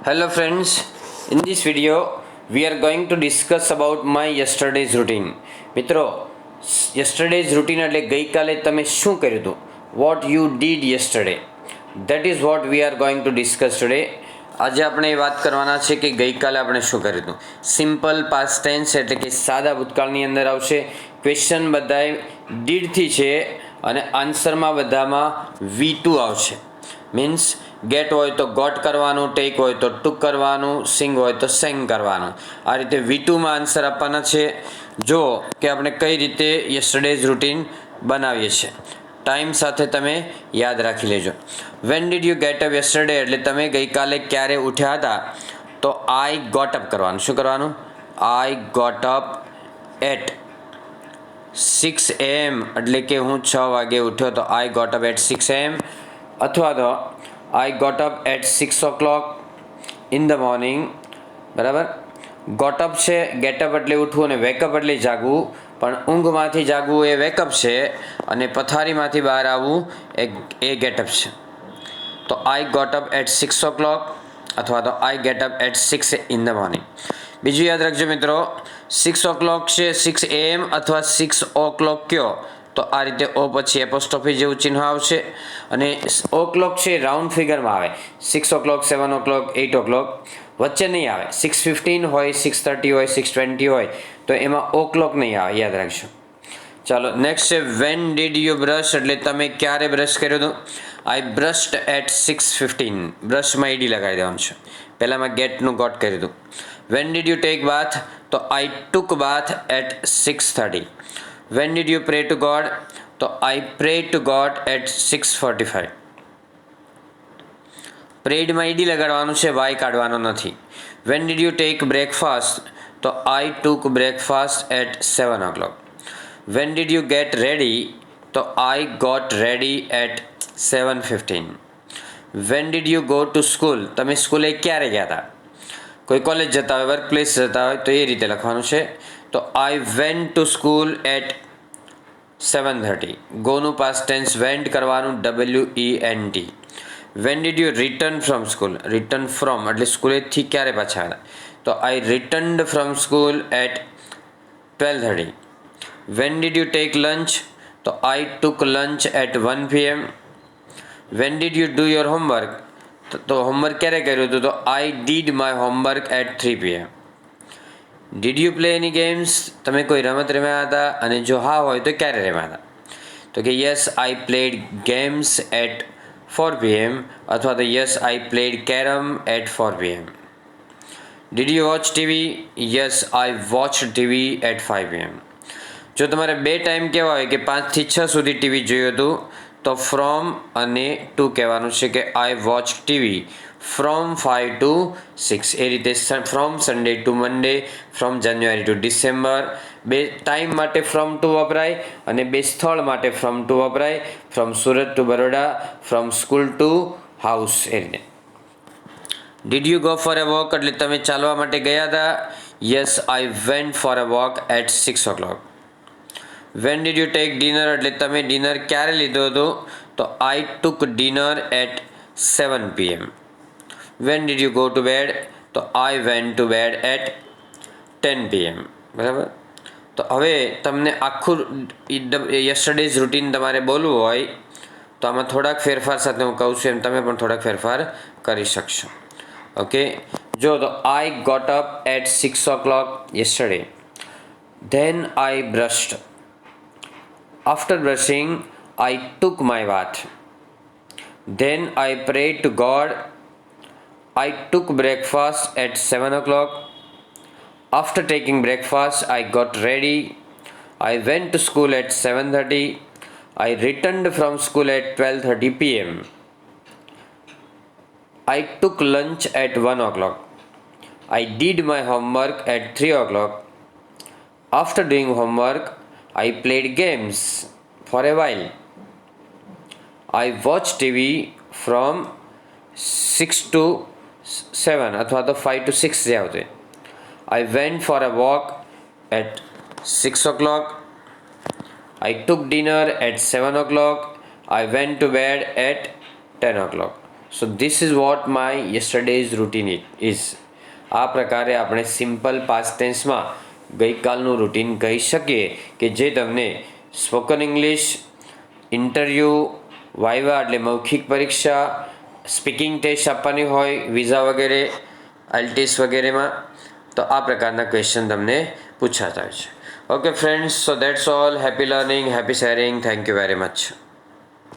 Hello friends, in this video we are going to discuss about my yesterday's routine. મિત્રો yesterday's routine એટલે ગઈકાલે તમે શું કર્યું હતું? What you did yesterday. That is what we are going to discuss today. આજે આપણે એ વાત કરવાના છે કે ગઈકાલે આપણે શું કર્યું હતું. સિમ્પલ પાસ્ટ ટેન્સ એટલે કે સાદા ભૂતકાળની અંદર આવશે. ક્વેશ્ચન બધાય did થી છે અને આન્સરમાં બધામાં V2 આવશે. મીન્સ ગેટ હોય તો ગોટ કરવાનું, ટેક હોય તો ટુક કરવાનું, સિંગ હોય તો સેંગ કરવાનું. આ રીતે V2માં આન્સર આપવાના છે. જો કે આપણે કઈ રીતે યસ્ટરડેઝ રૂટીન બનાવીએ છીએ. ટાઈમ સાથે તમે યાદ રાખી લેજો. Van did you get up yesterday એટલે તમે ગઈકાલે ક્યારે ઉઠ્યા હતા, તો આઈ ગોટ અપ કરવાનું. શું કરવાનું? I got up at 6 AM એટલે કે હું 6 વાગે ઉઠ્યો તો I got up at 6 AM, અથવા તો I got up at 6 o'clock in the morning. બરાબર. ગોટઅપ છે, ગેટઅપ એટલે ઉઠવું અને વેકઅપ એટલે જાગવું, પણ ઊંઘમાંથી જાગવું એ વેકઅપ છે અને પથારીમાંથી બહાર આવવું એ ગેટઅપ છે. તો I got up at 6 o'clock અથવા તો I get up at 6 in the morning. બીજું યાદ રાખજો મિત્રો, 6 o'clock છે, 6 AM અથવા 6 o'clock કયો તો આ રીતે ઓ પછી એપોસ્ટ્રોફી જેવું ચિહ્ન આવશે. અને ઓ ક્લોક છે રાઉન્ડ ફિગરમાં આવે. 6 o'clock, 7 o'clock, 8 o'clock વચ્ચે નહીં આવે. 6:15 હોય, 6:30 હોય, 6:20 હોય તો એમાં ઓ ક્લોક નહીં આવે, યાદ રાખજો. ચાલો નેક્સ્ટ છે વેન ડીડ યુ બ્રશ એટલે તમે ક્યારે બ્રશ કર્યો હતો. આઈ બ્રશ્ડ એટ 6:15. બ્રશમાં ઈડી લગાવી દેવાનું છે. પહેલાંમાં ગેટનું ગોટ કર્યું હતું. વેન ડીડ યુ ટેક બાથ તો I took bath at 6:30. When did you pray to God? તો I prayed to God at 6:45. પ્રેડમાં ED લગાડવાનું છે, વાય કાઢવાનો નથી. When did you take breakfast? તો I took breakfast at 7 o'clock. When did you get ready? તો I got ready at 7:15. When did you go to school? તમે સ્કૂલે ક્યારે ગયા હતા? કોઈ કોલેજ જતા હોય, વર્ક પ્લેસ જતા હોય તો એ રીતે લખવાનું છે. તો I went to school at 7:30. ગોનું પાસ્ટ ટેન્સ વેન્ટ કરવાનું, WENT. When did you return from school? Return from એટલે સ્કૂલેથી ક્યારે પાછા આવ્યા? તો I returned from school at 12:30. When did you take lunch? તો I took lunch at 1 PM. When did you do your homework? તો homework ક્યારે કર્યું હતું? તો I did my homework at 3 PM. Did you play any games? તમે કોઈ રમત રમ્યા હતા? અને જો હા હોય તો ક્યારે રમ્યા હતા? તો કે yes I played games at 4 PM અથવા તો yes I played carrom at 4 PM. Did you watch TV? Yes I watch TV at 5 PM. જો તમારે બે ટાઈમ કહેવા હોય કે 5 થી 6 સુધી ટીવી જોયું હતું તો ફ્રોમ અને ટુ કહેવાનું છે કે I watch TV from 5 to 6. એ રીતે from Sunday to Monday, from January to December. બે ટાઈમ માટે ફ્રોમ ટુ વપરાય અને બે સ્થળ માટે ફ્રોમ ટુ વપરાય. From Surat to Baroda, from school to house. એ રીતે. Did you go for a walk એટલે તમે ચાલવા માટે ગયા હતા? Yes I went for a walk at 6 o'clock. When did you take dinner એટલે તમે ડિનર ક્યારે લીધો હતો? તો I took dinner at 7 PM. When did you go to bed? તો I went to bed at 10 PM. બરાબર. તો હવે તમને આખું યસ્ટરડેઝ રૂટીન તમારે બોલવું હોય તો આમાં થોડાક ફેરફાર સાથે હું કહું છું એમ તમે પણ થોડાક ફેરફાર કરી શકશો. ઓકે. જો તો I got up at 6 o'clock yesterday. Then I brushed. After brushing, I took my bath. Then I prayed to God. I took breakfast at 7 o'clock. After taking breakfast, I got ready. I went to school at 7:30. I returned from school at 12:30 PM. I took lunch at 1 o'clock. I did my homework at 3 o'clock. After doing homework, I played games for a while. I watched TV from 6 to 7 અથવા તો 5 to 6 જે આવશે. I went for a walk at 6 o'clock. I took dinner at 7 o'clock. I went to bed at 10 o'clock. So this is what my yesterday's routine is. આ પ્રકારે આપણે simple past ટેન્સમાં ગઈકાલનું routine કહી શકીએ કે જે તમને સ્પોકન ઇંગ્લિશ, ઇન્ટરવ્યૂ, વાઇવા એટલે મૌખિક પરીક્ષા, સ્પીકિંગ ટેસ્ટ આપવાની હોય વિઝા વગેરે, આઈએલટીએસ વગેરેમાં, તો આ પ્રકારના ક્વેશ્ચન તમને પૂછાતા હોય છે. Okay friends, so that's all. Happy learning, happy sharing. Thank you very much.